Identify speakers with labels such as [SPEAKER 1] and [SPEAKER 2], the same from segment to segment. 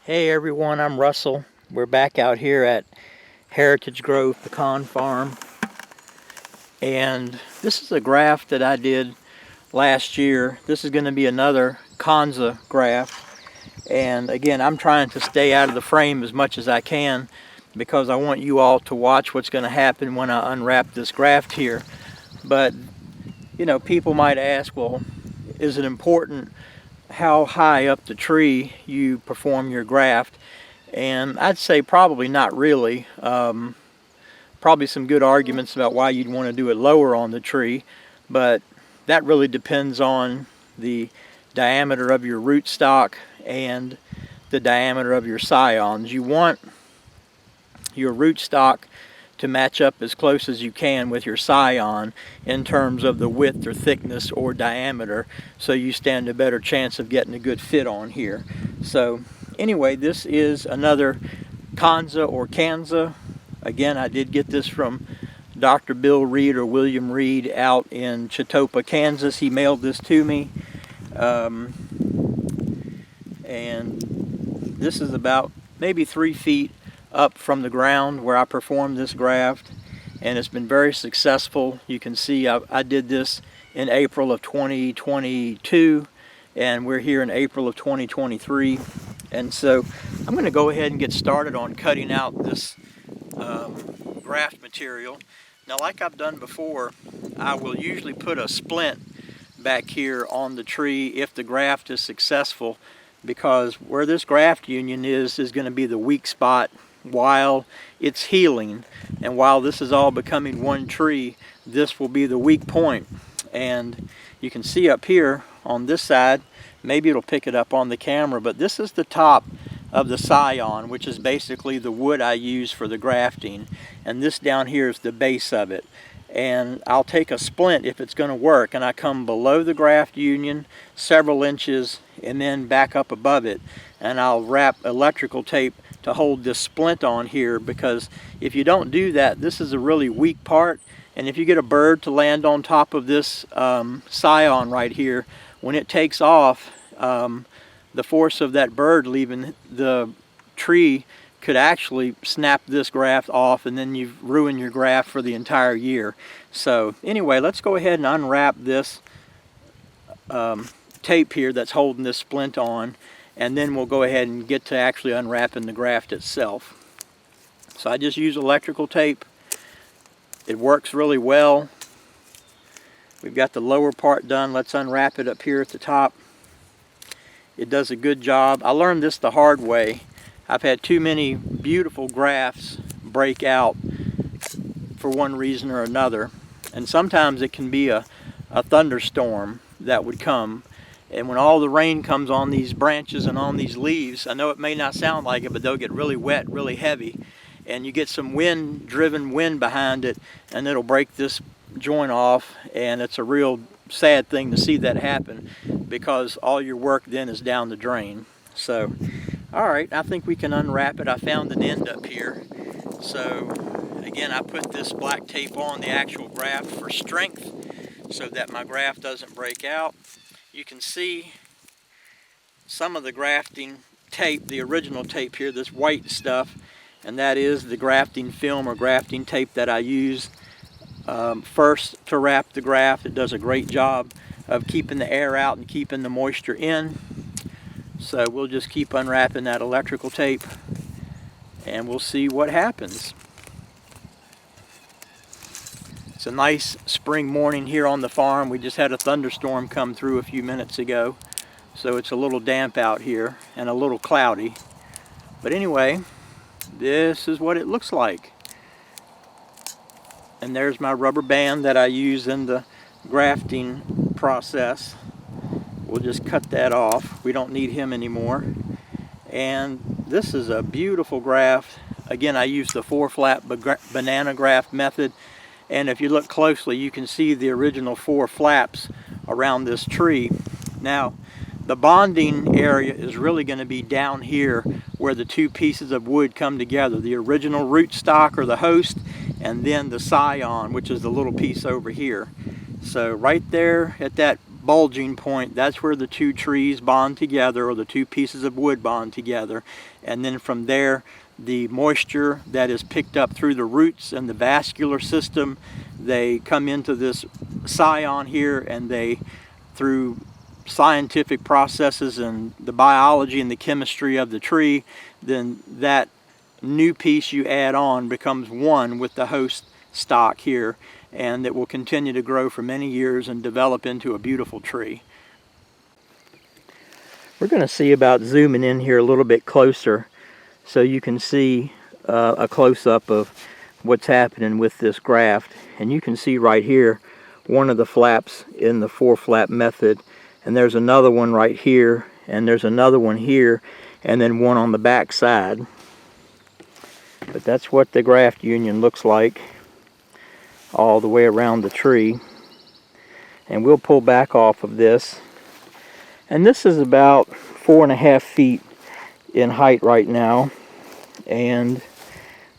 [SPEAKER 1] Hey everyone, I'm Russell. We're back out here at Heritage Grove Pecan Farm. And this is a graft that I did last year. This is going to be another Kanza graft. And again, I'm trying to stay out of the frame as much as I can because I want you all to watch what's going to happen when I unwrap this graft here. But, you know, people might ask, well, is it important how high up the tree you perform your graft? And I'd say probably not really. Probably some good arguments about why you'd want to do it lower on the tree, but that really depends on the diameter of your rootstock and the diameter of your scions. You want your rootstock to match up as close as you can with your scion in terms of the width or thickness or diameter, so you stand a better chance of getting a good fit on here. So anyway, this is another Kanza or Kanza. Again, I did get this from Dr. Bill Reed or William Reed out in Chitopa, Kansas. He mailed this to me. And this is about maybe 3 feet up from the ground where I performed this graft, and it's been very successful. You can see I did this in April of 2022, and we're here in April of 2023. And so I'm going to go ahead and get started on cutting out this graft material. Now, like I've done before, I will usually put a splint back here on the tree if the graft is successful, because where this graft union is going to be the weak spot while it's healing, and while this is all becoming one tree, this will be the weak point. And you can see up here on this side, maybe it'll pick it up on the camera, but this is the top of the scion, which is basically the wood I use for the grafting, and this down here is the base of it. And I'll take a splint if it's going to work, and I come below the graft union several inches and then back up above it, and I'll wrap electrical tape to hold this splint on here, because if you don't do that, this is a really weak part, and if you get a bird to land on top of this scion right here, when it takes off, the force of that bird leaving the tree could actually snap this graft off, and then you've ruined your graft for the entire year. So anyway, let's go ahead and unwrap this tape here that's holding this splint on, and then we'll go ahead and get to actually unwrapping the graft itself. So I just use electrical tape. It works really well. We've got the lower part done. Let's unwrap it up here at the top. It does a good job. I learned this the hard way. I've had too many beautiful grafts break out for one reason or another, and sometimes it can be a thunderstorm that would come, and when all the rain comes on these branches and on these leaves, I know it may not sound like it, but they'll get really wet, really heavy, and you get some driven wind behind it, and it'll break this joint off, and it's a real sad thing to see that happen, because all your work then is down the drain. So alright, I think we can unwrap it. I found an end up here. So again, I put this black tape on the actual graft for strength so that my graft doesn't break out. You can see some of the grafting tape, the original tape here, this white stuff, and that is the grafting film or grafting tape that I use first to wrap the graft. It does a great job of keeping the air out and keeping the moisture in. So we'll just keep unwrapping that electrical tape, and we'll see what happens. It's a nice spring morning here on the farm. We just had a thunderstorm come through a few minutes ago, so it's a little damp out here and a little cloudy. But anyway, this is what it looks like. And there's my rubber band that I use in the grafting process. We'll just cut that off. We don't need him anymore. And this is a beautiful graft. Again, I use the 4-flap banana graft method. And if you look closely, you can see the original 4 flaps around this tree. Now, the bonding area is really going to be down here where the 2 pieces of wood come together. The original rootstock or the host, and then the scion, which is the little piece over here. So right there at that bulging point, that's where the two trees bond together, or the two pieces of wood bond together. And then from there, the moisture that is picked up through the roots and the vascular system, they come into this scion here, and they, through scientific processes and the biology and the chemistry of the tree, then that new piece you add on becomes one with the host stock here, and it will continue to grow for many years and develop into a beautiful tree. We're going to see about zooming in here a little bit closer so you can see a close-up of what's happening with this graft. And you can see right here one of the flaps in the 4-flap method, and there's another one right here, and there's another one here, and then one on the back side. But that's what the graft union looks like all the way around the tree. And we'll pull back off of this, and this is about 4.5 feet in height right now, and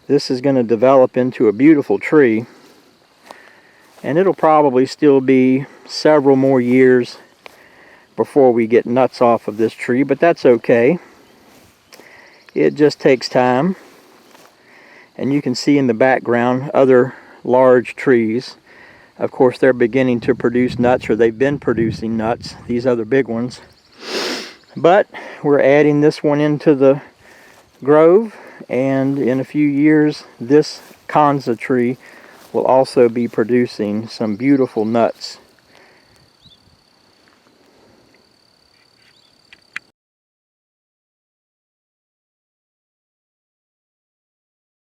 [SPEAKER 1] this is going to develop into a beautiful tree, and it'll probably still be several more years before we get nuts off of this tree, but that's okay. It just takes time. And you can see in the background other large trees. Of course, they're beginning to produce nuts, or they've been producing nuts, these other big ones. But we're adding this one into the grove, and in a few years this Kanza tree will also be producing some beautiful nuts.